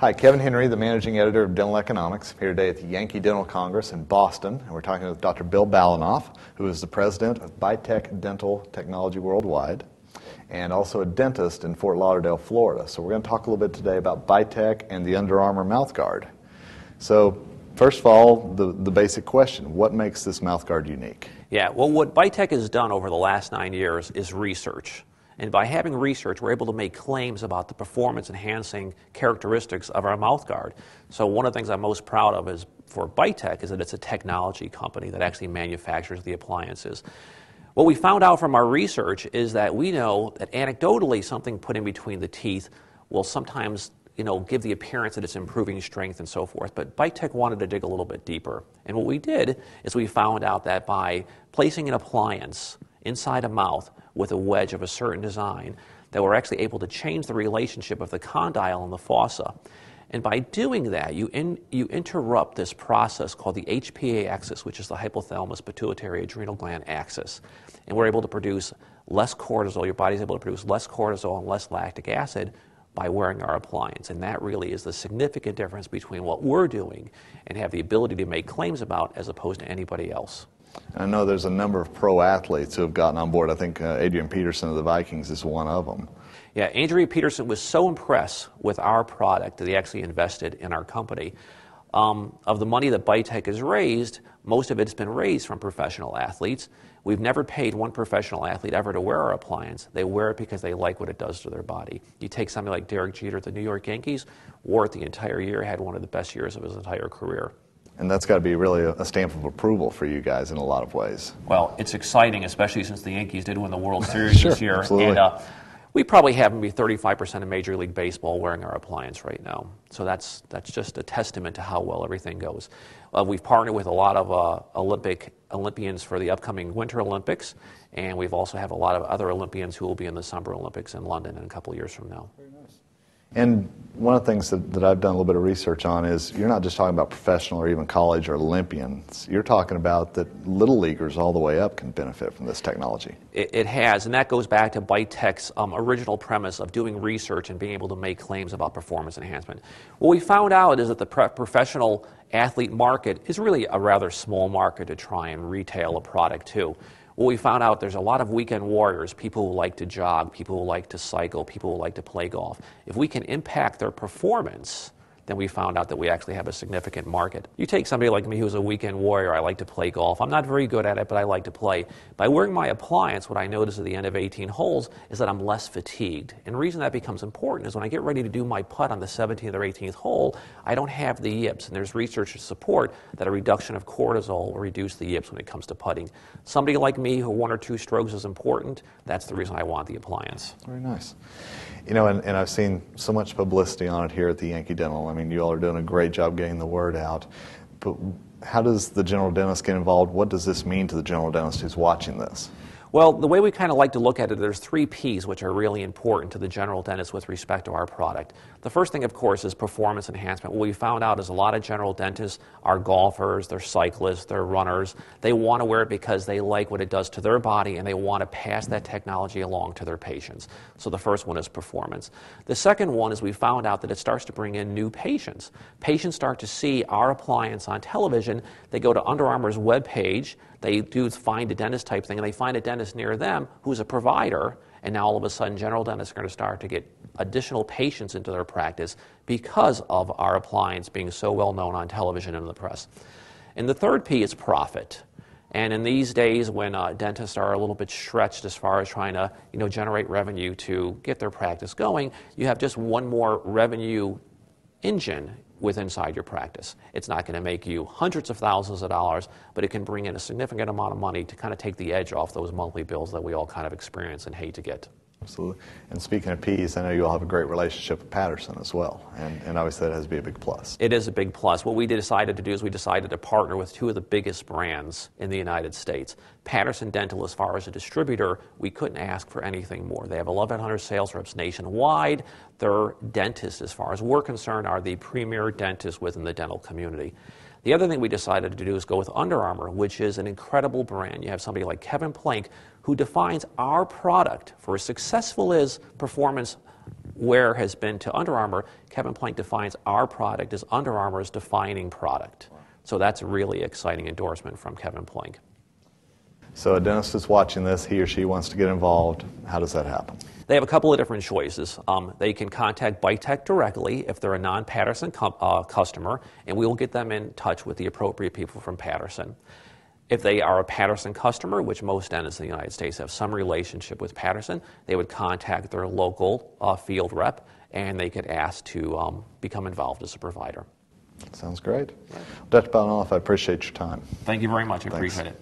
Hi, Kevin Henry, the Managing Editor of Dental Economics, here today at the Yankee Dental Congress in Boston, and we're talking with Dr. Bill Balanoff, who is the President of Bitech Dental Technology Worldwide, and also a dentist in Fort Lauderdale, Florida. So we're going to talk a little bit today about Bitech and the Under Armour Mouthguard. So first of all, the basic question, what makes this mouthguard unique? Yeah, well, what Bitech has done over the last 9 years is research. And by having research, we're able to make claims about the performance-enhancing characteristics of our mouthguard. So one of the things I'm most proud of is for Bitech is that it's a technology company that actually manufactures the appliances. What we found out from our research is that we know that anecdotally something put in between the teeth will sometimes give the appearance that it's improving strength and so forth. But Bitech wanted to dig a little bit deeper. And what we did is we found out that by placing an appliance inside a mouth with a wedge of a certain design, that we're actually able to change the relationship of the condyle and the fossa. And by doing that, you interrupt this process called the HPA axis, which is the hypothalamus pituitary adrenal gland axis. And we're able to produce less cortisol. Your body's able to produce less cortisol and less lactic acid by wearing our appliance. And that really is the significant difference between what we're doing and have the ability to make claims about as opposed to anybody else. I know there's a number of pro athletes who have gotten on board. I think Adrian Peterson of the Vikings is one of them. Yeah, Adrian Peterson was so impressed with our product that he actually invested in our company. Of the money that Bitech has raised, most of it has been raised from professional athletes. We've never paid one professional athlete ever to wear our appliance. They wear it because they like what it does to their body. You take somebody like Derek Jeter at the New York Yankees, wore it the entire year, had one of the best years of his entire career. And that's got to be really a stamp of approval for you guys in a lot of ways. Well, it's exciting, especially since the Yankees did win the World Series this year. Absolutely. And we probably have maybe 35% of Major League Baseball wearing our appliance right now. So that's just a testament to how well everything goes. We've partnered with a lot of Olympians for the upcoming Winter Olympics, and we've also have a lot of other Olympians who will be in the Summer Olympics in London in a couple of years from now. Very nice. And one of the things that I've done a little bit of research on is you're not just talking about professional or even college or Olympians. You're talking about that little leaguers all the way up can benefit from this technology. It has, and that goes back to Bitech's original premise of doing research and being able to make claims about performance enhancement. What we found out is that the professional athlete market is really a rather small market to try and retail a product to. Well, we found out there's a lot of weekend warriors, people who like to jog, people who like to cycle, people who like to play golf. If we can impact their performance, then we found out that we actually have a significant market. You take somebody like me who's a weekend warrior, I like to play golf. I'm not very good at it, but I like to play. By wearing my appliance, what I notice at the end of 18 holes is that I'm less fatigued. And the reason that becomes important is when I get ready to do my putt on the 17th or 18th hole, I don't have the yips. And there's research to support that a reduction of cortisol will reduce the yips when it comes to putting. Somebody like me who 1 or 2 strokes is important, that's the reason I want the appliance. Very nice. You know, and I've seen so much publicity on it here at the Yankee Dental. I mean, you all are doing a great job getting the word out. But how does the general dentist get involved? What does this mean to the general dentist who's watching this? Well, the way we kind of like to look at it, there's 3 Ps which are really important to the general dentist with respect to our product. The first thing, of course, is performance enhancement. What we found out is a lot of general dentists are golfers, they're cyclists, they're runners. They want to wear it because they like what it does to their body and they want to pass that technology along to their patients. So the first one is performance. The second one is we found out that it starts to bring in new patients. Patients start to see our appliance on television. They go to Under Armour's webpage. They do find a dentist type thing, and they find a dentist near them who's a provider, and now all of a sudden general dentists are going to start to get additional patients into their practice because of our appliance being so well known on television and in the press. And the third P is profit. And in these days when dentists are a little bit stretched as far as trying to generate revenue to get their practice going, you have just one more revenue engine inside your practice. It's not going to make you hundreds of thousands of dollars, but it can bring in a significant amount of money to kind of take the edge off those monthly bills that we all kind of experience and hate to get. Absolutely. And speaking of P's, I know you all have a great relationship with Patterson as well, and obviously that has to be a big plus. It is a big plus. What we decided to do is we decided to partner with 2 of the biggest brands in the United States. Patterson Dental, as far as a distributor, we couldn't ask for anything more. They have 1,100 sales reps nationwide. Their dentists, as far as we're concerned, are the premier dentists within the dental community. The other thing we decided to do is go with Under Armour, which is an incredible brand. You have somebody like Kevin Plank who defines our product for as successful as performance where has been to Under Armour, Kevin Plank defines our product as Under Armour's defining product. So that's a really exciting endorsement from Kevin Plank. So a dentist is watching this, he or she wants to get involved. How does that happen? They have a couple of different choices. They can contact BiteTech directly if they're a non-Patterson customer, and we will get them in touch with the appropriate people from Patterson. If they are a Patterson customer, which most dentists in the United States have some relationship with Patterson, they would contact their local field rep, and they could ask to become involved as a provider. Sounds great. Dr. Balanoff, I appreciate your time. Thank you very much. I Thanks. appreciate it.